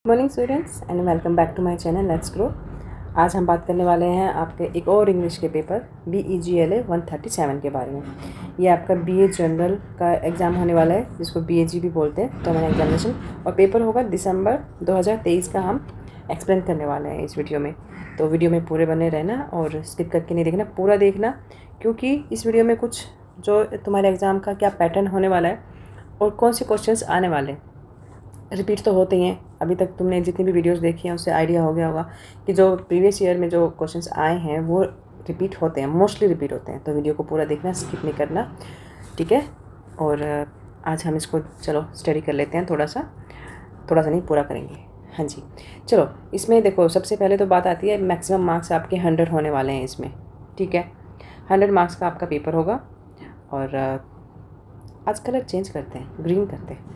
Morning students and welcome back to my channel let's grow. आज हम बात करने वाले हैं आपके एक और इंग्लिश के पेपर BEGLA 137 के बारे में। ये आपका BA जनरल का एग्ज़ाम होने वाला है, जिसको BAG भी बोलते हैं, टर्म एंड एग्जामिनेशन। और पेपर होगा दिसंबर 2023 का। हम एक्सप्लेन करने वाले हैं इस वीडियो में, तो वीडियो में पूरे बने रहना और स्किप करके नहीं देखना, पूरा देखना, क्योंकि इस वीडियो में कुछ जो तुम्हारे एग्ज़ाम का क्या पैटर्न होने वाला है और कौन से क्वेश्चंस आने वाले हैं। रिपीट तो होते ही हैं, अभी तक तुमने जितनी भी वीडियोस देखी हैं उससे आइडिया हो गया होगा कि जो प्रीवियस ईयर में जो क्वेश्चंस आए हैं वो रिपीट होते हैं, मोस्टली रिपीट होते हैं। तो वीडियो को पूरा देखना, स्किप नहीं करना, ठीक है। और आज हम इसको चलो स्टडी कर लेते हैं, थोड़ा सा नहीं, पूरा करेंगे। हाँ जी, चलो। इसमें देखो, सबसे पहले तो बात आती है मैक्सिमम मार्क्स आपके 100 होने वाले हैं इसमें, ठीक है। 100 मार्क्स का आपका पेपर होगा। और आज कलर चेंज करते हैं, ग्रीन करते हैं।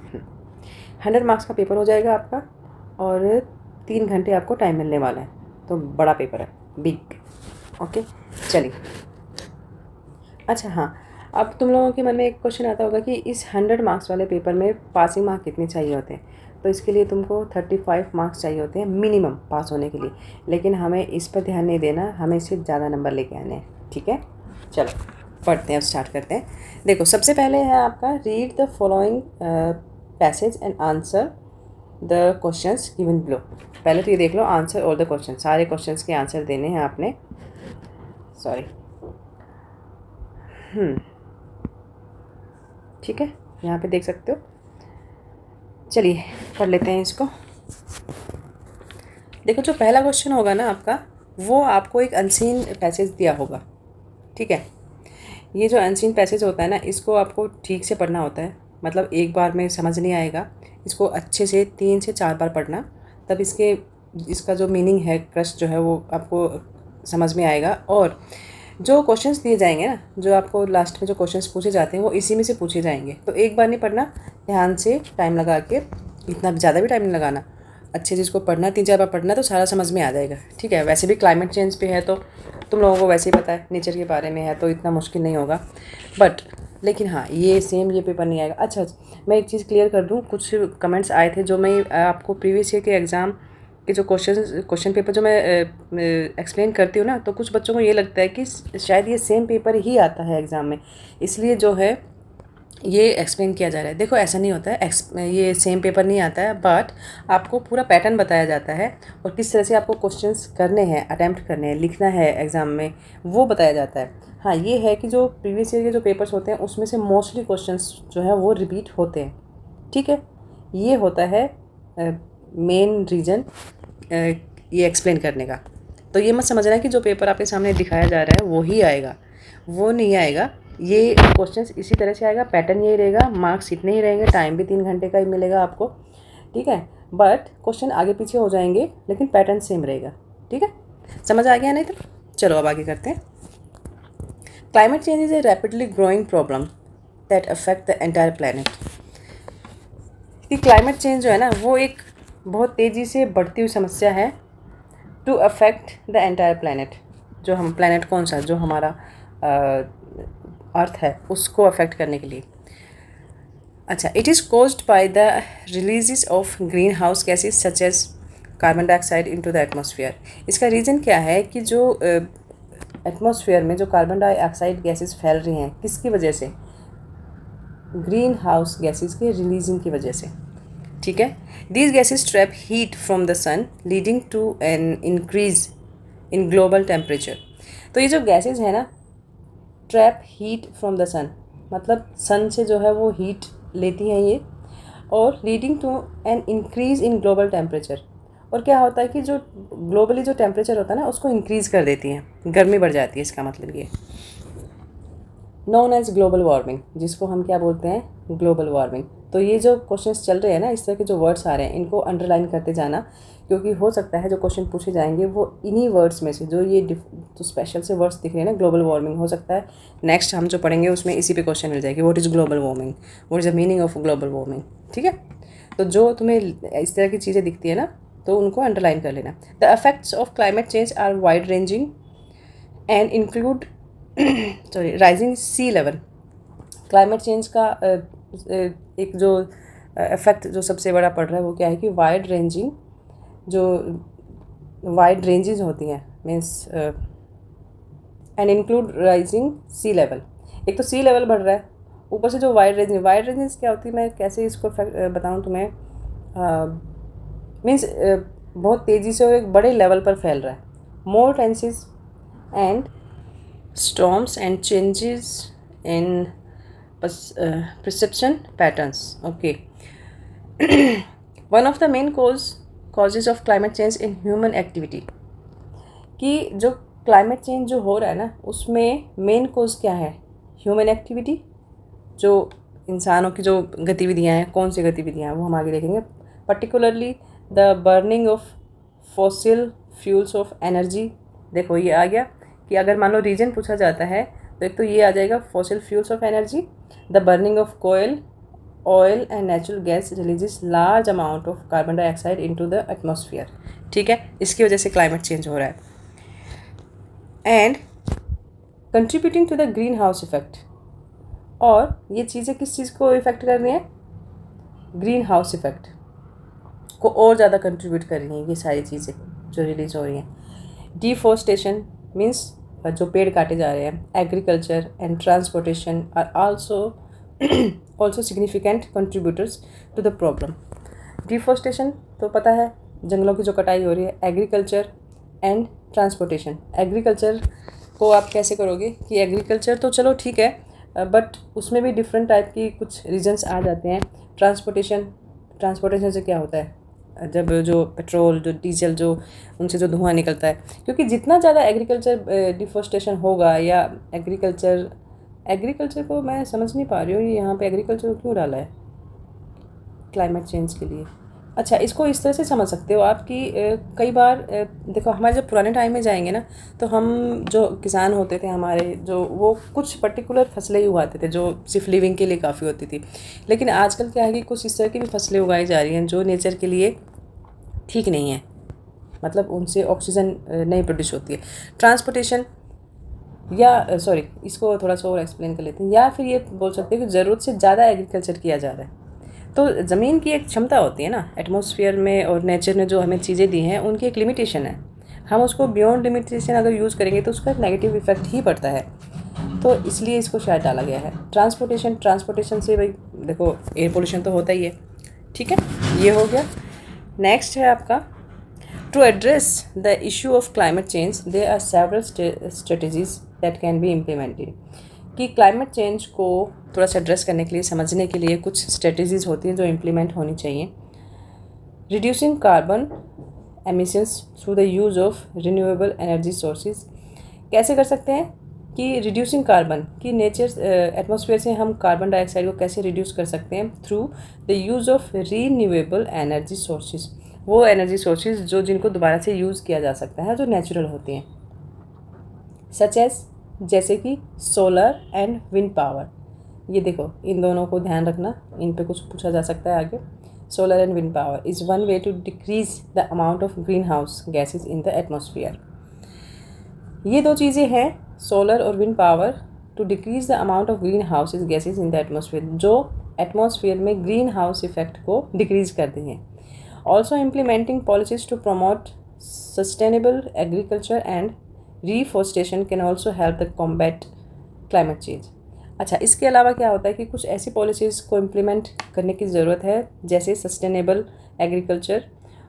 100 मार्क्स का पेपर हो जाएगा आपका और 3 घंटे आपको टाइम मिलने वाला है। तो बड़ा पेपर है, बिग। ओके, चलिए। अच्छा, हाँ, अब तुम लोगों के मन में एक क्वेश्चन आता होगा कि इस 100 मार्क्स वाले पेपर में पासिंग मार्क कितने चाहिए होते हैं। तो इसके लिए तुमको 35 मार्क्स चाहिए होते हैं मिनिमम पास होने के लिए। लेकिन हमें इस पर ध्यान नहीं देना, हमें इससे ज़्यादा नंबर लेके आने हैं, ठीक है। चलो पढ़ते हैं, स्टार्ट करते हैं। देखो, सबसे पहले है आपका read the following passage and answer the questions given below. पहले तो ये देख लो, आंसर और द क्वेश्चन, सारे क्वेश्चंस के आंसर देने हैं आपने। सॉरी, ठीक है, यहाँ पे देख सकते हो। चलिए पढ़ लेते हैं इसको। देखो, जो पहला क्वेश्चन होगा ना आपका, वो आपको एक अनसीन पैसेज दिया होगा, ठीक है। ये जो अनसीन पैसेज होता है ना, इसको आपको ठीक से पढ़ना होता है। मतलब एक बार में समझ नहीं आएगा, इसको अच्छे से 3 से 4 बार पढ़ना, तब इसका जो मीनिंग है, क्रस्ट जो है, वो आपको समझ में आएगा। और जो क्वेश्चंस दिए जाएंगे ना, जो आपको लास्ट में जो क्वेश्चंस पूछे जाते हैं, वो इसी में से पूछे जाएंगे। तो एक बार नहीं पढ़ना, ध्यान से टाइम लगा के, इतना ज़्यादा भी टाइम नहीं लगाना, अच्छे से इसको पढ़ना, 3-4 बार पढ़ना, तो सारा समझ में आ जाएगा, ठीक है। वैसे भी क्लाइमेट चेंज पे है, तो तुम लोगों को वैसे ही पता है, नेचर के बारे में है, तो इतना मुश्किल नहीं होगा। बट लेकिन हाँ, ये सेम ये पेपर नहीं आएगा। अच्छा, मैं एक चीज़ क्लियर कर दूँ, कुछ कमेंट्स आए थे जो मैं आपको प्रीवियस ईयर के एग्ज़ाम के जो क्वेश्चन पेपर जो मैं एक्सप्लेन करती हूँ ना, तो कुछ बच्चों को ये लगता है कि शायद ये सेम पेपर ही आता है एग्ज़ाम में, इसलिए जो है ये एक्सप्लेन किया जा रहा है। देखो, ऐसा नहीं होता है, ये सेम पेपर नहीं आता है, बट आपको पूरा पैटर्न बताया जाता है और किस तरह से आपको क्वेश्चंस करने हैं, अटैम्प्ट करने हैं, लिखना है एग्ज़ाम में, वो बताया जाता है। हाँ, ये है कि जो प्रीवियस ईयर के जो पेपर्स होते हैं उसमें से मोस्टली क्वेश्चंस जो है वो रिपीट होते हैं, ठीक है। ये होता है मेन रीज़न ये एक्सप्लेन करने का। तो ये मत समझना कि जो पेपर आपके सामने दिखाया जा रहा है वो ही आएगा, वो नहीं आएगा। ये क्वेश्चंस इसी तरह से आएगा, पैटर्न यही रहेगा, मार्क्स इतने ही रहेंगे, टाइम भी 3 घंटे का ही मिलेगा आपको, ठीक है। बट क्वेश्चन आगे पीछे हो जाएंगे, लेकिन पैटर्न सेम रहेगा, ठीक है। समझ आ गया नहीं तो चलो अब आगे करते हैं। Climate change is a rapidly growing problem that affect the entire planet. कि क्लाइमेट चेंज जो है ना, वो एक बहुत तेज़ी से बढ़ती हुई समस्या है, to affect the entire planet. जो हम प्लानट कौन सा, जो हमारा अर्थ है, उसको अफेक्ट करने के लिए। अच्छा, it is caused by the releases of green house gases such as carbon dioxide into the atmosphere. इसका रीज़न क्या है कि जो एटमॉस्फेयर में जो कार्बन डाइऑक्साइड गैसेज फैल रही हैं, किसकी वजह से? ग्रीन हाउस गैसेज के रिलीजिंग की वजह से, ठीक है। These gases trap heat from the sun leading to an increase in global temperature. तो ये जो गैसेज है ना, trap heat from the sun, मतलब सन से जो है वो हीट लेती हैं ये, और leading to an increase in global temperature. और क्या होता है कि जो ग्लोबली जो टेम्परेचर होता है ना, उसको इंक्रीज़ कर देती हैं, गर्मी बढ़ जाती है, इसका मतलब ये नोन एज ग्लोबल वार्मिंग, जिसको हम क्या बोलते हैं, ग्लोबल वार्मिंग। तो ये जो क्वेश्चंस चल रहे हैं ना, इस तरह के जो वर्ड्स आ रहे हैं, इनको अंडरलाइन करते जाना, क्योंकि हो सकता है जो क्वेश्चन पूछे जाएंगे वो इन्हीं वर्ड्स में से, जो ये जो स्पेशल से वर्ड्स दिख रहे हैं ना, ग्लोबल वार्मिंग, हो सकता है नेक्स्ट हम जो पढ़ेंगे उसमें इसी पे क्वेश्चन मिल जाएगी, what is global warming, what is the meaning of global warming, ठीक है। तो जो तुम्हें इस तरह की चीज़ें दिखती है ना, तो उनको अंडरलाइन कर लेना। The effects of climate change are wide ranging and include rising sea level. Climate change का एक जो इफ़ेक्ट जो सबसे बड़ा पड़ रहा है वो क्या है कि वाइड रेंजिंग जो वाइड रेंजेस होती हैं, means and include rising sea level. एक तो सी लेवल बढ़ रहा है, ऊपर से जो वाइड रेंजेस क्या होती है, मैं कैसे इसको बताऊँ तुम्हें, मीन्स बहुत तेज़ी से और एक बड़े लेवल पर फैल रहा है। More tenses and storms and changes in perception patterns. Okay. One of the main causes of climate change in human activity, कि जो क्लाइमेट चेंज जो हो रहा है ना, उसमें मेन कोज क्या है? ह्यूमन एक्टिविटी, जो इंसानों की जो गतिविधियाँ हैं, कौन सी गतिविधियाँ हैं वो हम आगे देखेंगे। Particularly the burning of fossil fuels of energy. देखो ये आ गया कि अगर मान लो रीजन पूछा जाता है तो एक तो ये आ जाएगा fossil fuels of energy, the burning of coal oil and natural gas releases large amount of carbon dioxide into the atmosphere. ठीक है, इसकी वजह से क्लाइमेट चेंज हो रहा है। And contributing to the green house effect, और ये चीज़ें किस चीज़ को इफ़ेक्ट कर रही हैं? ग्रीन हाउस इफेक्ट को और ज़्यादा कंट्रीब्यूट कर रही हैं ये सारी चीज़ें जो रिलीज हो रही हैं। डिफॉरेस्टेशन मीन्स जो पेड़ काटे जा रहे हैं, agriculture and transportation are also significant contributors to the problem. Deforestation तो पता है, जंगलों की जो कटाई हो रही है। एग्रीकल्चर एंड ट्रांसपोर्टेशन, एग्रीकल्चर को आप कैसे करोगे कि एग्रीकल्चर तो चलो ठीक है, बट उसमें भी डिफरेंट टाइप की कुछ रीजन्स आ जाते हैं। ट्रांसपोर्टेशन से क्या होता है, जब जो पेट्रोल जो डीजल जो उनसे जो धुआं निकलता है, क्योंकि जितना ज़्यादा एग्रीकल्चर डिफॉरेस्टेशन होगा या एग्रीकल्चर को मैं समझ नहीं पा रही हूँ यहाँ पे एग्रीकल्चर को क्यों डाला है क्लाइमेट चेंज के लिए। अच्छा, इसको इस तरह से समझ सकते हो आप कि कई बार देखो हमारे जब पुराने टाइम में जाएंगे ना, तो हम जो किसान होते थे हमारे, जो वो कुछ पर्टिकुलर फसलें ही उगाते थे जो सिर्फ लिविंग के लिए काफ़ी होती थी। लेकिन आजकल क्या है कि कुछ इस तरह की भी फसलें उगाई जा रही हैं जो नेचर के लिए ठीक नहीं है, मतलब उनसे ऑक्सीजन नहीं प्रोड्यूस होती है। ट्रांसपोर्टेशन या सॉरी, इसको थोड़ा सा और एक्सप्लेन कर लेते हैं, या फिर ये बोल सकते हैं कि ज़रूरत से ज़्यादा एग्रीकल्चर किया जा रहा है। तो ज़मीन की एक क्षमता होती है ना, एटमॉस्फेयर में और नेचर ने जो हमें चीज़ें दी हैं उनकी एक लिमिटेशन है। हम उसको बियॉन्ड लिमिटेशन अगर यूज़ करेंगे तो उसका एक नेगेटिव इफेक्ट ही पड़ता है, तो इसलिए इसको शायद डाला गया है। ट्रांसपोर्टेशन से भाई देखो एयर पोल्यूशन तो होता ही है। ठीक है, ये हो गया। नेक्स्ट है आपका, to address the issue of climate change there are several strategies that can be implemented. कि क्लाइमेट चेंज को थोड़ा सा एड्रेस करने के लिए, समझने के लिए कुछ स्ट्रेटजीज होती हैं जो इम्प्लीमेंट होनी चाहिए। Reducing carbon emissions through the use of renewable energy sources. कैसे कर सकते हैं कि रिड्यूसिंग कार्बन, कि नेचर एटमॉस्फेयर से हम कार्बन डाइऑक्साइड को कैसे रिड्यूस कर सकते हैं? Through the use of renewable energy sources, वो एनर्जी सोर्सेज जो जिनको दोबारा से यूज़ किया जा सकता है, जो नेचुरल होती हैं, सच एज जैसे कि सोलर एंड विंड पावर। ये देखो इन दोनों को ध्यान रखना, इन पे कुछ पूछा जा सकता है आगे। Solar and wind power is one way to decrease the amount of green house gases in the atmosphere. ये दो चीज़ें हैं, सोलर और wind power, to decrease the amount of green house gases in the atmosphere, जो atmosphere में green house effect को decrease करती हैं। Also implementing policies to promote sustainable agriculture and reforestation can also help the combat climate change। अच्छा, इसके अलावा क्या होता है कि कुछ ऐसी पॉलिसीज़ को इम्प्लीमेंट करने की ज़रूरत है, जैसे सस्टेनेबल एग्रीकल्चर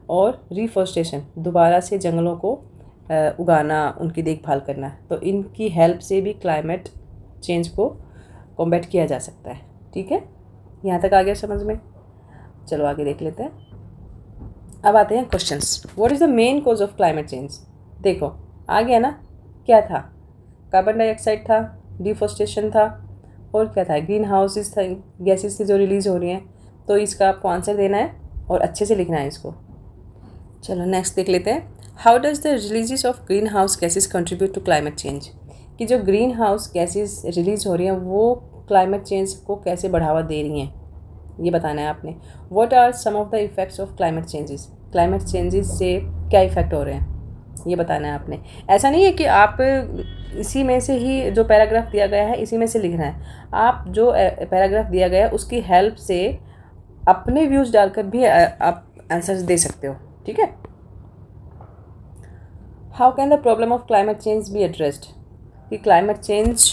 और रिफॉरेस्टेशन, दोबारा से जंगलों को उगाना, उनकी देखभाल करना। तो इनकी हेल्प से भी क्लाइमेट चेंज को कॉम्बैट किया जा सकता है। ठीक है, यहाँ तक आ गया समझ में? चलो आगे देख लेते हैं। अब आते हैं questions. What is the main cause of climate change? देखो आ गया ना, क्या था? कार्बन डाइऑक्साइड था, डिफॉरेस्टेशन था, और क्या था? ग्रीन हाउसेस था, गैसेस थी जो रिलीज़ हो रही हैं। तो इसका आपको आंसर देना है और अच्छे से लिखना है इसको। चलो नेक्स्ट देख लेते हैं। How does the releases of green house gases contribute to climate change? कि जो ग्रीन हाउस गैसेस रिलीज़ हो रही हैं वो क्लाइमेट चेंज को कैसे बढ़ावा दे रही हैं, ये बताना है आपने। What are some of the effects of climate changes? Climate changes से क्या इफ़ेक्ट हो रहे हैं, ये बताना है आपने। ऐसा नहीं है कि आप इसी में से ही जो पैराग्राफ दिया गया है इसी में से लिखना है। आप जो पैराग्राफ दिया गया है उसकी हेल्प से अपने व्यूज़ डालकर भी आप आंसर्स दे सकते हो। ठीक है, how can the problem of climate change be addressed, कि क्लाइमेट चेंज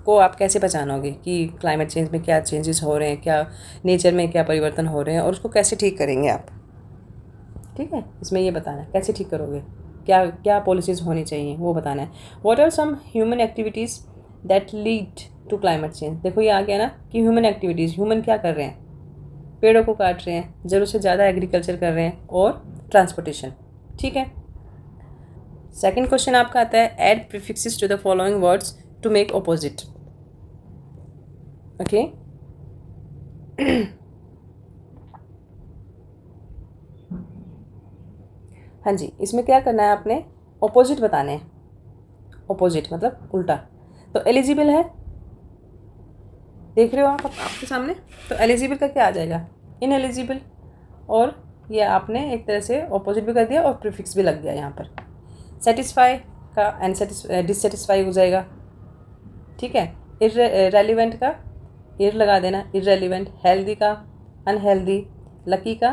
को आप कैसे पहचानोगे कि क्लाइमेट चेंज में क्या चेंजेस हो रहे हैं, क्या नेचर में क्या परिवर्तन हो रहे हैं, और उसको कैसे ठीक करेंगे आप। ठीक है, इसमें ये बताना है कैसे ठीक करोगे, क्या क्या पॉलिसीज़ होनी चाहिए वो बताना है। What are some human activities that lead to climate change. देखो ये आ गया ना कि ह्यूमन एक्टिविटीज़, ह्यूमन क्या कर रहे हैं, पेड़ों को काट रहे हैं, ज़रूरत से ज़्यादा एग्रीकल्चर कर रहे हैं, और ट्रांसपोर्टेशन। ठीक है। सेकंड क्वेश्चन आपका आता है add prefixes to the following words to make opposite. Okay, हाँ जी, इसमें क्या करना है आपने, ऑपोजिट बताने हैं। ऑपोजिट मतलब उल्टा। तो एलिजिबल है, देख रहे हो आप आपके सामने, तो एलिजिबल का क्या आ जाएगा, इनएलिजिबल। और ये आपने एक तरह से ऑपोजिट भी कर दिया और प्रीफिक्स भी लग गया यहाँ पर। सेटिस्फाई का डिससेटिस्फाई हो जाएगा। ठीक है। इरेलीवेंट का इर लगा देना, इरेलीवेंट। हेल्दी का अनहेल्दी, लकी का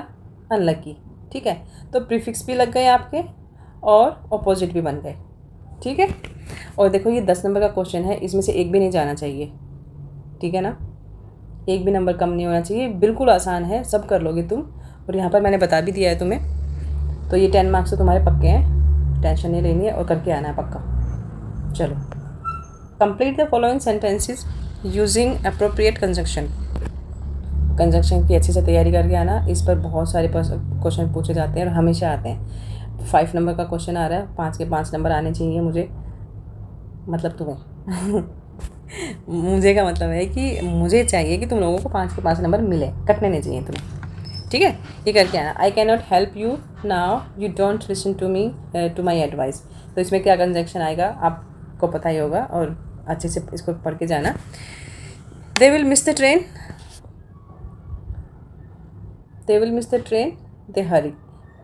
अनलकी। ठीक है, तो प्रीफिक्स भी लग गए आपके और ऑपोजिट भी बन गए। ठीक है। और देखो ये 10 नंबर का क्वेश्चन है, इसमें से एक भी नहीं जाना चाहिए। ठीक है ना, एक भी नंबर कम नहीं होना चाहिए, बिल्कुल आसान है, सब कर लोगे तुम। और यहाँ पर मैंने बता भी दिया है तुम्हें, तो ये 10 मार्क्स तो तुम्हारे पक्के हैं, टेंशन नहीं लेनी है और करके आना है पक्का। चलो, complete the following sentences using appropriate conjunction. Conjunction की अच्छे से तैयारी करके आना, इस पर बहुत सारे क्वेश्चन पूछे जाते हैं और हमेशा आते हैं। 5 नंबर का क्वेश्चन आ रहा है, 5 के 5 नंबर आने चाहिए मुझे, मतलब तुम्हें मुझे का मतलब है कि मुझे चाहिए कि तुम लोगों को 5 के 5 नंबर मिले, कटने नहीं चाहिए तुम्हें। ठीक है, ये करके आना। I can not help you now, you don't listen to me to my advice. तो इसमें क्या कंजक्शन आएगा आपको पता ही होगा, और अच्छे से इसको पढ़ के जाना। They will miss the train, they will miss the train, they hurry.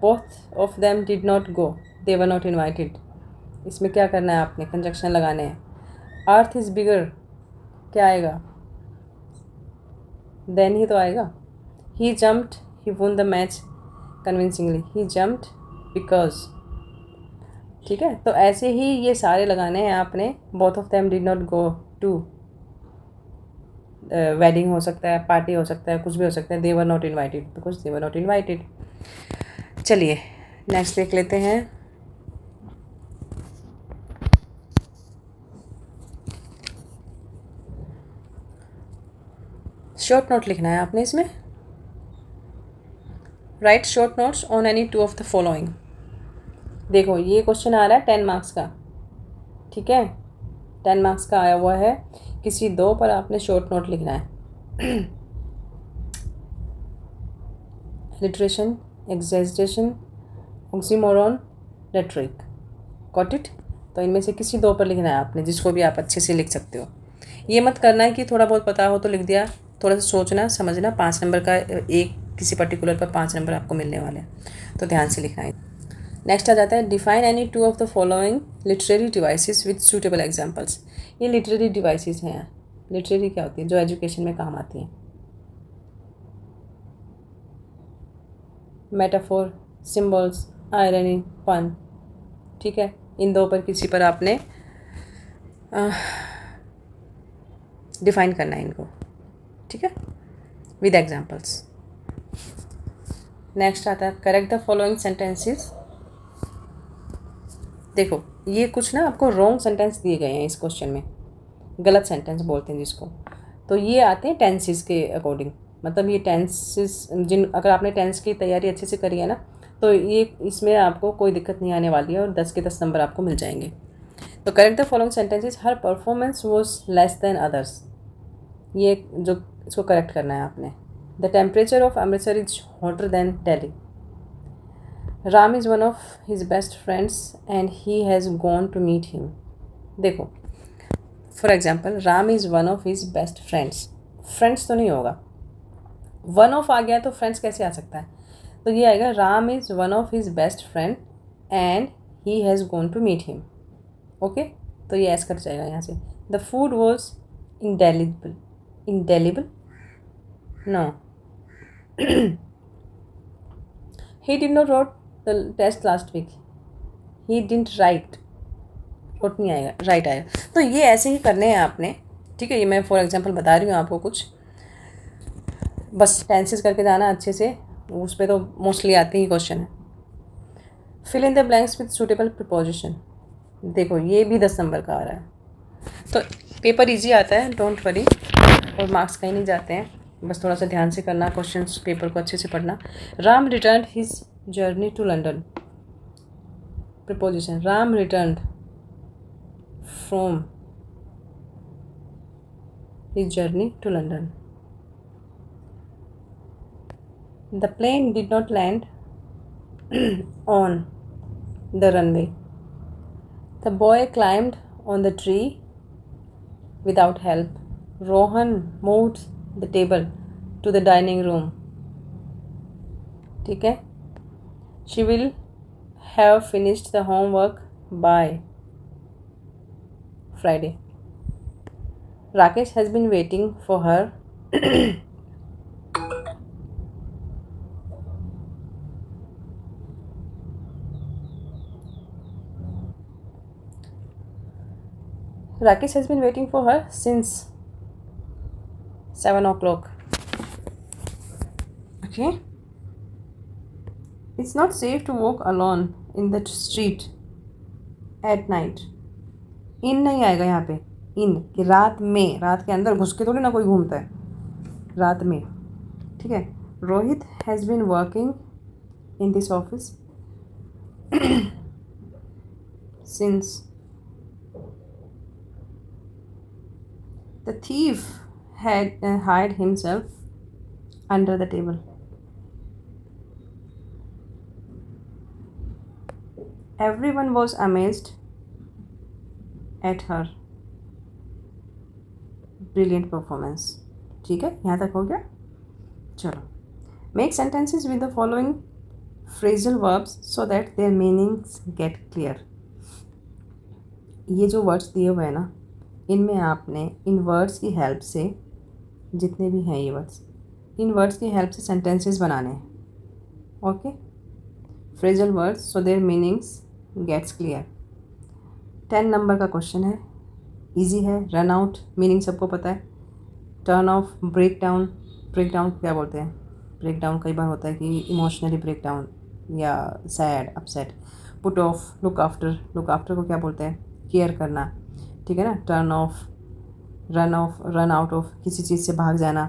Both of them did not go, they were not invited. इसमें क्या करना है आपने, कंजक्शन लगाने हैं। अर्थ इज़ बिगर, क्या आएगा, देन ही तो आएगा। He jumped, he won the match convincingly, he jumped because. ठीक है, तो ऐसे ही ये सारे लगाने हैं आपने। Both of them did not go to, wedding हो सकता है, पार्टी हो सकता है, कुछ भी हो सकता है। They were not invited because they were not invited. चलिए नेक्स्ट देख लेते हैं। शॉर्ट नोट लिखना है आपने इसमें। Write short notes on any 2 of the following. देखो ये क्वेश्चन आ रहा है 10 मार्क्स का। ठीक है, 10 मार्क्स का आया हुआ है, किसी 2 पर आपने शॉर्ट नोट लिखना है। Alliteration, exaggeration, oxymoron, rhetoric. Got it. तो इनमें से किसी 2 पर लिखना है आपने, जिसको भी आप अच्छे से लिख सकते हो। ये मत करना है कि थोड़ा बहुत पता हो तो लिख दिया, थोड़ा सा सोचना समझना। 5 नंबर का एक किसी पर्टिकुलर पर 5 नंबर आपको मिलने वाले हैं, तो ध्यान से लिखना है। नेक्स्ट आ जाता है define any 2 of the following literary devices with suitable examples. ये लिटरेरी डिवाइसेस हैं। लिटरेरी क्या होती है, जो एजुकेशन में काम आती हैं। मेटाफोर, सिम्बल्स, आयरनी, पन। ठीक है, इन 2 पर किसी पर आपने डिफाइन करना है इनको। ठीक है, विद एग्जांपल्स। नेक्स्ट आता है करेक्ट द फॉलोइंग सेंटेंसेस। देखो ये कुछ ना आपको रॉन्ग सेंटेंस दिए गए हैं इस क्वेश्चन में, गलत सेंटेंस बोलते हैं जिसको। तो ये आते हैं टेंसेस के अकॉर्डिंग, मतलब ये टेंसेस अगर आपने टेंस की तैयारी अच्छे से करी है ना, तो ये इसमें आपको कोई दिक्कत नहीं आने वाली है और 10 के 10 नंबर आपको मिल जाएंगे। तो correct the following sentences. Her performance was less than others, ये जो इसको करेक्ट करना है आपने। The temperature of Amritsar is hotter than Delhi. Ram is one of his best friends and he has gone to meet him. देखो for example, Ram is one of his best friends, friends तो नहीं होगा, वन ऑफ आ गया तो friends कैसे आ सकता है। तो ये आएगा Ram is one of his best friend and he has gone to meet him. Okay, तो ये ऐसा कर जाएगा यहाँ से। The food was indelible, indelible no. He did not wrote the test last week, he didn't write, wrote नहीं आएगा, right आएगा। तो ये ऐसे ही करने हैं आपने, ठीक है। ये मैं फॉर एग्जांपल बता रही हूँ आपको कुछ, बस टेंसेस करके जाना अच्छे से, उस पर तो मोस्टली आते ही क्वेश्चन है। Fill in the blanks with suitable preposition. देखो ये भी 10 नंबर का आ रहा है, तो पेपर इजी आता है, डोंट वरी, और मार्क्स कहीं नहीं जाते हैं, बस थोड़ा सा ध्यान से करना क्वेश्चंस, पेपर को अच्छे से पढ़ना। Ram return his journey to London. Preposition, Ram return from his journey to London. The plane did not land on the runway. The boy climbed on the tree without help. Rohan moved the table to the dining room. ठीक है? She will have finished the homework by Friday. Rakesh has been waiting for her Rakesh has been waiting for her since 7 o'clock. Okay. It's not safe to walk alone in the street at night. In नहीं आएगा यहाँ पे, in कि रात में, रात के अंदर घुस के थोड़ी ना कोई घूमता है, रात में, ठीक है। Rohit has been working in this office since the thief had hid himself under the table. Everyone was amazed at her brilliant performance. ठीक है, यहाँ तक हो गया। चलो, make sentences with the following phrasal verbs so that their meanings get clear. ये जो words दिए हुए हैं ना, इनमें आपने इन वर्ड्स की हेल्प से, जितने भी हैं ये वर्ड्स, इन वर्ड्स की हेल्प से सेंटेंसेस बनाने हैं। Okay, phrasal words so their meanings gets clear. 10 number का क्वेश्चन है, इजी है। रन आउट मीनिंग सबको पता है। Turn off, break down, break down क्या बोलते हैं? ब्रेक डाउन कई बार होता है कि इमोशनली ब्रेक डाउन या sad, upset. Put off, look after, look after को क्या बोलते हैं? केयर करना, ठीक है ना। Turn off, run out of, किसी चीज़ से भाग जाना,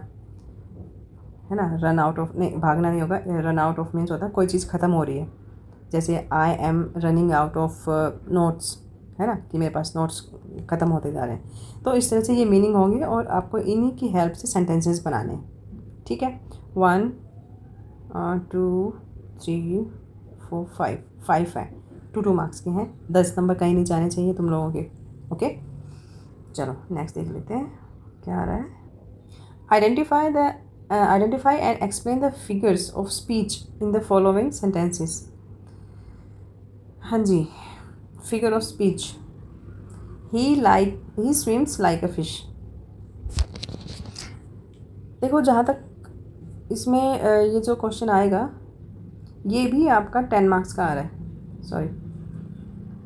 है ना। रन आउट ऑफ नहीं, भागना नहीं होगा, रन आउट ऑफ मीन्स होता है कोई चीज़ ख़त्म हो रही है, जैसे I am running out of notes, है ना, कि मेरे पास नोट्स ख़त्म होते जा रहे हैं। तो इस तरह से ये मीनिंग होंगे और आपको इन्हीं की हेल्प से सेंटेंसेस बनाने हैं, ठीक है। 1 2 3 4 5 है, 2 मार्क्स के हैं, 10 नंबर कहीं नहीं जाने चाहिए तुम लोगों के। ओके, चलो नेक्स्ट देख लेते हैं क्या आ रहा है। Identify and explain the figures of speech in the following sentences. हाँ जी, figure of speech, he swims like a fish. देखो जहाँ तक इसमें ये जो क्वेश्चन आएगा, ये भी आपका 10 मार्क्स का आ रहा है, सॉरी,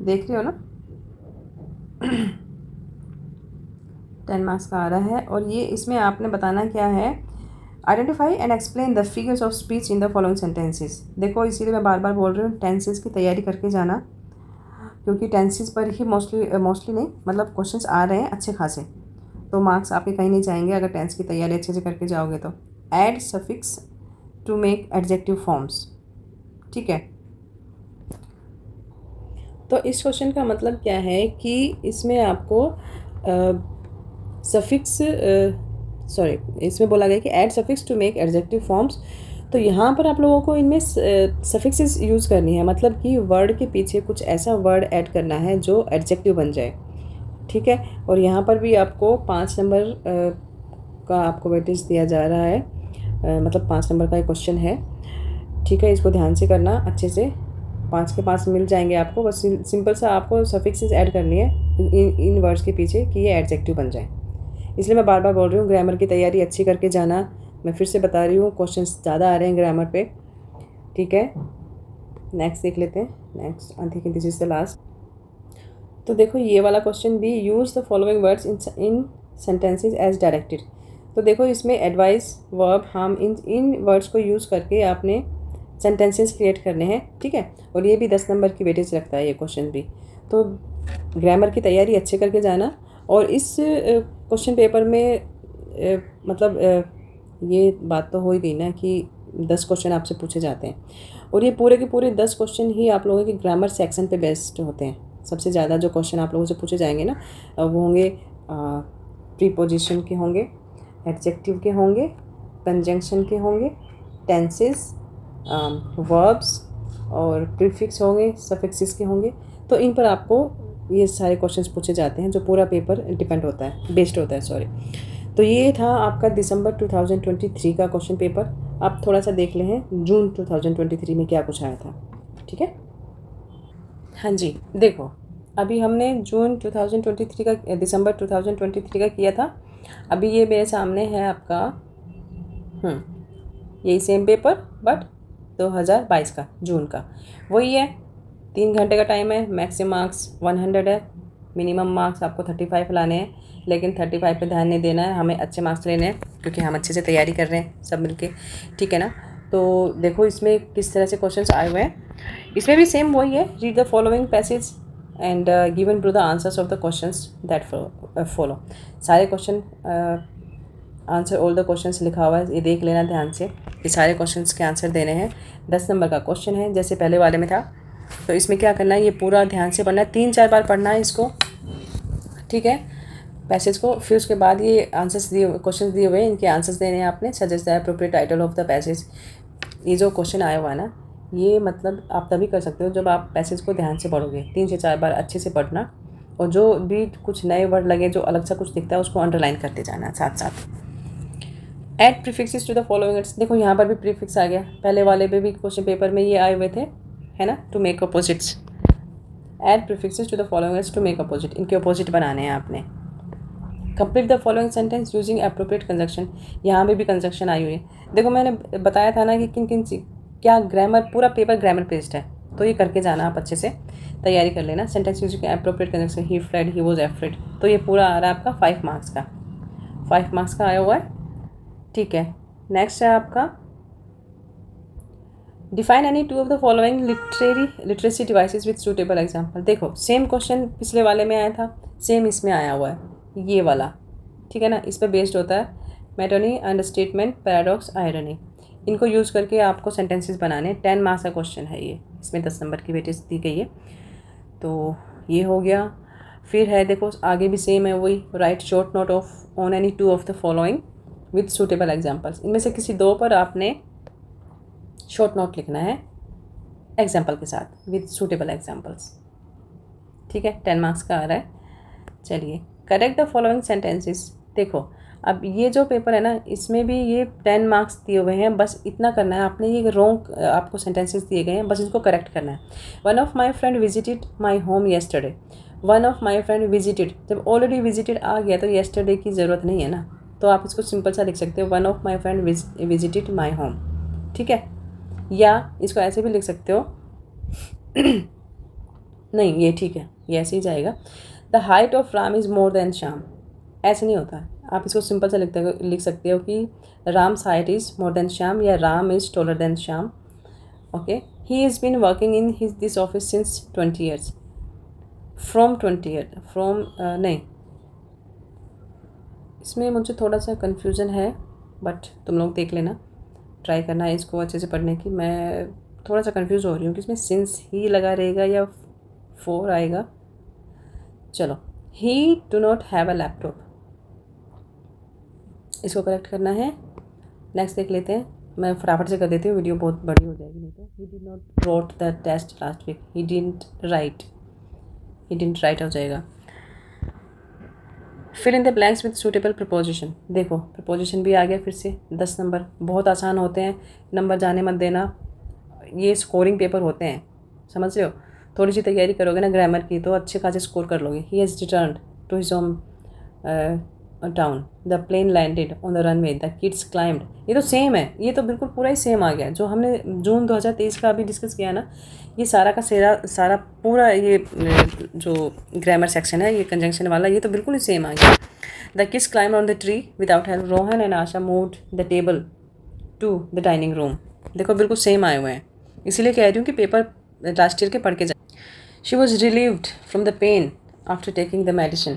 देख रहे हो ना 10 मार्क्स का आ रहा है। और ये इसमें आपने बताना क्या है, identify and explain the figures of speech in the following sentences. देखो इसीलिए मैं बार बार बोल रही हूँ, टेंसेस की तैयारी करके जाना, क्योंकि टेंसेस पर ही मोस्टली नहीं, मतलब क्वेश्चंस आ रहे हैं अच्छे खासे, तो मार्क्स आपके कहीं नहीं जाएंगे अगर टेंस की तैयारी अच्छे से करके जाओगे तो। Add suffix to make adjective forms, ठीक है। तो इस क्वेश्चन का मतलब क्या है कि इसमें आपको सफिक्स, इसमें बोला गया कि add suffix to make adjective forms. तो यहाँ पर आप लोगों को इनमें सफिक्सेस यूज़ करनी है, मतलब कि वर्ड के पीछे कुछ ऐसा वर्ड ऐड करना है जो एडजेक्टिव बन जाए, ठीक है। और यहाँ पर भी आपको 5 नंबर का आपको वेटेज दिया जा रहा है, मतलब 5 नंबर का एक क्वेश्चन है, ठीक है। इसको ध्यान से करना अच्छे से, 5 के 5 मिल जाएंगे आपको। बस सिंपल सा आपको सफिक्सेस ऐड करनी है इन वर्ड्स के पीछे कि ये एडजेक्टिव बन जाए। इसलिए मैं बार बार बोल रही हूँ, ग्रामर की तैयारी अच्छी करके जाना। मैं फिर से बता रही हूँ, क्वेश्चंस ज़्यादा आ रहे हैं ग्रामर पे, ठीक है। नेक्स्ट देख लेते हैं। Next I think this is the last. तो देखो ये वाला क्वेश्चन भी, use the following words in sentences as directed. तो देखो इसमें एडवाइस, वर्ब, हम इन वर्ड्स को यूज़ करके आपने सेंटेंसेस क्रिएट करने हैं, ठीक है। और ये भी 10 नंबर की वेटेज रखता है ये क्वेश्चन भी। तो ग्रामर की तैयारी अच्छे करके जाना। और इस क्वेश्चन पेपर में ये बात तो हो ही गई ना कि 10 क्वेश्चन आपसे पूछे जाते हैं, और ये पूरे के पूरे 10 क्वेश्चन ही आप लोगों के ग्रामर सेक्शन पे बेस्ड होते हैं। सबसे ज़्यादा जो क्वेश्चन आप लोगों से पूछे जाएंगे ना, वो होंगे प्रीपोजिशन के होंगे, एडजेक्टिव के होंगे, कंजंक्शन के होंगे, टेंसेस, वर्ब्स और प्रीफिक्स होंगे, सफिक्सेस के होंगे। तो इन पर आपको ये सारे क्वेश्चंस पूछे जाते हैं, जो पूरा पेपर डिपेंड होता है, बेस्ड होता है, सॉरी। तो ये था आपका दिसंबर 2023 का क्वेश्चन पेपर। आप थोड़ा सा देख लें जून 2023 में क्या कुछ आया था, ठीक है। हाँ जी, देखो अभी हमने जून 2023 का, दिसंबर 2023 का किया था। अभी ये मेरे सामने है आपका यही सेम पेपर, बट 2022 का, जून का वही है। 3 घंटे का टाइम है, मैक्सिमम मार्क्स 100 है, मिनिमम मार्क्स आपको 35 लाने हैं। लेकिन 35 पे ध्यान नहीं देना है, हमें अच्छे मार्क्स लेने हैं, क्योंकि हम अच्छे से तैयारी कर रहे हैं सब मिलके, ठीक है ना। तो देखो इसमें किस तरह से क्वेश्चंस आए हुए हैं। इसमें भी सेम वही है, read the following passage and given to the answers of the questions that follow. सारे question answer, all the questions लिखा हुआ है, ये देख लेना ध्यान से। ये सारे क्वेश्चंस के आंसर देने हैं। 10 नंबर का क्वेश्चन है, जैसे पहले वाले में था। तो इसमें क्या करना है, ये पूरा ध्यान से पढ़ना है, 3-4 बार पढ़ना है इसको, ठीक है, पैसेज को। फिर उसके बाद ये आंसर्स दिए, क्वेश्चन दिए हुए हैं, इनके आंसर्स देने हैं आपने। Suggest the appropriate title of the passage. ये जो क्वेश्चन आया हुआ है ना, ये मतलब आप तभी कर सकते हो जब आप पैसेज को ध्यान से पढ़ोगे। 3 से 4 बार अच्छे से पढ़ना, और जो भी कुछ नए वर्ड लगे, जो अलग सा कुछ दिखता है, उसको अंडरलाइन करते जाना साथ साथ। Add prefixes to the following words. देखो यहाँ पर भी प्रीफिक्स आ गया, पहले वाले पे भी क्वेश्चन पेपर में ये आए हुए थे, है ना, to make opposites. Add prefixes to the following words to make opposite, इनके अपोजिट बनाने हैं आपने। Complete the following sentence using appropriate conjunction. यहाँ पे भी कंजक्शन आई हुई है। देखो मैंने बताया था ना कि किन किन क्या ग्रामर, पूरा पेपर ग्रामर बेस्ड है, तो ये करके जाना आप अच्छे से, तैयारी कर लेना। Sentence using appropriate conjunction, he fled, he was afraid. तो ये पूरा आ रहा है आपका 5 मार्क्स का, 5 मार्क्स का आया हुआ है, ठीक है। नेक्स्ट है आपका define any 2 of the following literacy devices with suitable example. देखो सेम क्वेश्चन पिछले वाले में आया था, सेम इसमें आया हुआ है, ये वाला, ठीक है ना। इस पर बेस्ड होता है मेटोनी, अंडरस्टेटमेंट, पैराडॉक्स, आयरनी। इनको यूज़ करके आपको सेंटेंसेस बनाने। 10 मार्क्स का क्वेश्चन है ये, इसमें 10 नंबर की वेटेज दी गई है। तो ये हो गया। फिर है देखो आगे भी सेम है वही, right short note of on any 2 of the following with suitable examples. इनमें से किसी 2 पर आपने शॉर्ट नोट लिखना है एग्जाम्पल के साथ, विथ सूटेबल एग्जाम्पल्स, ठीक है। 10 मार्क्स का आ रहा है। चलिए, करेक्ट द फॉलोइंग सेंटेंसेस। देखो अब ये जो पेपर है ना, इसमें भी ये 10 मार्क्स दिए हुए हैं, बस इतना करना है आपने। ये रॉन्ग आपको सेंटेंसेस दिए गए हैं, बस इसको करेक्ट करना है। One of my friend visited my home yesterday. One of my friend visited, जब ऑलरेडी विजिटेड आ गया तो येस्टरडे की ज़रूरत नहीं है ना, तो आप इसको सिंपल सा लिख सकते हो, one of my friend visited my home, ठीक है। या इसको ऐसे भी लिख सकते हो नहीं ये ठीक है, ये ऐसे ही जाएगा। The height of Ram is more than Shyam. ऐसे नहीं होता है, आप इसको सिंपल सा लिख सकते हो कि Ram's height is more than Shyam, या Ram is taller than Shyam, okay. He is been working in this office since 20 years. From 20 year, from नहीं, इसमें मुझे थोड़ा सा कन्फ्यूज़न है, बट तुम लोग देख लेना, ट्राई करना है इसको अच्छे से पढ़ने की। मैं थोड़ा सा कंफ्यूज हो रही हूँ कि इसमें सिंस ही लगा रहेगा या 4 आएगा। चलो, ही do not have a laptop, इसको करेक्ट करना है। नेक्स्ट देख लेते हैं, मैं फटाफट से कर देती हूँ, वीडियो बहुत बड़ी हो जाएगी नहीं तो। He did not wrote the test last week, he didn't write हो जाएगा। Fill in the blanks with suitable preposition. देखो प्रपोजिशन भी आ गया फिर से, 10 नंबर बहुत आसान होते हैं, नंबर जाने मत देना। ये स्कोरिंग पेपर होते हैं, समझ रहे हो। थोड़ी सी तैयारी करोगे ना ग्रामर की, तो अच्छे खासे स्कोर कर लोगे। He has return to his home down. The plane landed on the runway. The kids climbed. ये तो सेम है, ये तो बिल्कुल पूरा ही सेम आ गया जो हमने जून 2023 का अभी डिस्कस किया ना, ये सारा का सारा पूरा ये जो ग्रामर सेक्शन है, ये कंजंक्शन वाला, ये तो बिल्कुल ही सेम आ गया. The kids climbed on the tree without help. Rohan and Asha moved the table to the dining room. देखो बिल्कुल सेम आए हुए हैं, इसीलिए कह रही हूँ कि पेपर लास्ट ईयर के पढ़ के जाए. She was relieved from the pain after taking the medicine.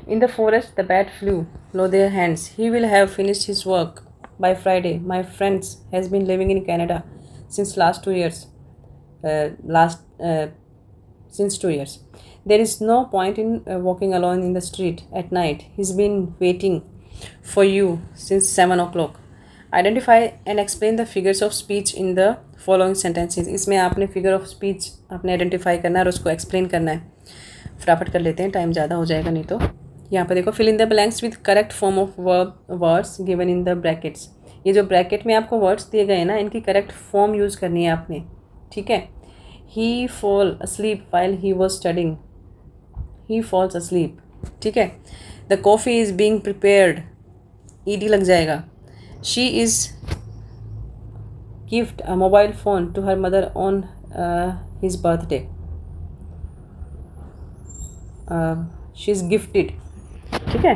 In the forest, the bat flew below their hands. He will have finished his work by Friday. My friends has been living in Canada since last 2 years. Since 2 years. There is no point in walking alone in the street at night. He's been waiting for you since 7 o'clock. Identify and explain the figures of speech in the following sentences. इसमें आपने figure of speech आपने identify करना है और उसको explain करना है. फटाफट कर लेते हैं, टाइम ज़्यादा हो जाएगा नहीं तो. यहाँ पर देखो, fill in the blanks with correct form of words given in the brackets. ये जो ब्रैकेट में आपको वर्ड्स दिए गए हैं ना, इनकी करेक्ट फॉर्म यूज़ करनी है आपने. ठीक है. He fall asleep while he was studying. He falls asleep. ठीक है. The coffee is being prepared. ED लग जाएगा. She is gift a mobile phone to her mother on his birthday. She is gifted. ठीक है.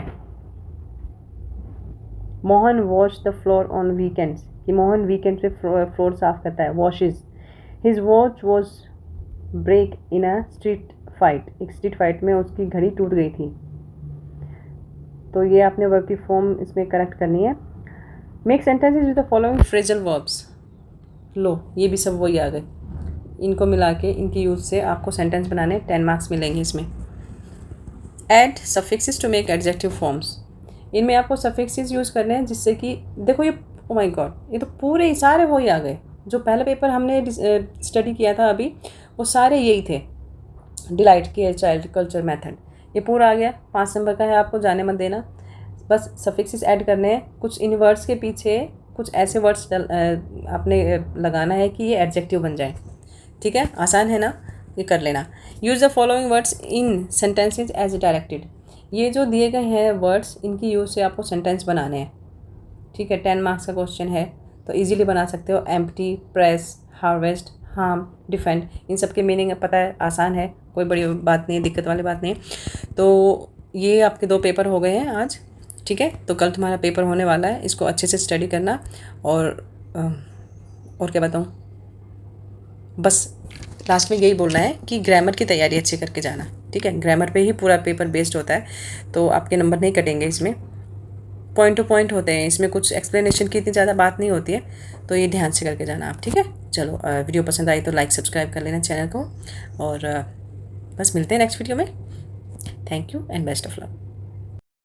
Mohan wash the floor on weekends, कि Mohan weekend पे floor साफ करता है. Washes. His watch was break in a street fight. एक street fight में उसकी घड़ी टूट गई थी. तो ये आपने वर्ब की फॉर्म इसमें करेक्ट करनी है. Make sentences with the following phrasal verbs. लो, ये भी सब वही आ गए. इनको मिला के इनकी यूज़ से आपको सेंटेंस बनाने 10 मार्क्स मिलेंगे इसमें. Add suffixes to make adjective forms. इनमें आपको सफिक्सेस यूज़ करने हैं जिससे कि देखो ये, ओ माय गॉड, ये तो पूरे सारे वही आ गए जो पहले पेपर हमने स्टडी किया था अभी, वो सारे यही थे. Delight care child culture method, ये पूरा आ गया. 5 नंबर का है, आपको जाने मत देना. बस सफिक्सेस ऐड करने हैं. कुछ इन वर्ड्स के पीछे कुछ ऐसे वर्ड्स आपने लगाना है कि ये एडजेक्टिव बन जाए. ठीक है, आसान है ना, ये कर लेना. Use the following words in sentences as directed. ये जो दिए गए हैं वर्ड्स, इनकी यूज़ से आपको सेंटेंस बनाने हैं. ठीक है, 10 मार्क्स का क्वेश्चन है तो इजीली बना सकते हो. Empty, press, harvest, harm, defend, इन सब के मीनिंग पता है, आसान है, कोई बड़ी बात नहीं है, दिक्कत वाली बात नहीं है. तो ये आपके 2 पेपर हो गए हैं आज. ठीक है, तो कल तुम्हारा पेपर होने वाला है, इसको अच्छे से स्टडी करना. और क्या बताऊँ, बस लास्ट में यही बोलना है कि ग्रामर की तैयारी अच्छी करके जाना. ठीक है, ग्रामर पे ही पूरा पेपर बेस्ड होता है, तो आपके नंबर नहीं कटेंगे इसमें. पॉइंट टू पॉइंट होते हैं इसमें, कुछ एक्सप्लेनेशन की इतनी ज़्यादा बात नहीं होती है, तो ये ध्यान से करके जाना आप. ठीक है, चलो, वीडियो पसंद आई तो लाइक सब्सक्राइब कर लेना चैनल को, और बस मिलते हैं नेक्स्ट वीडियो में. Thank you and best of luck.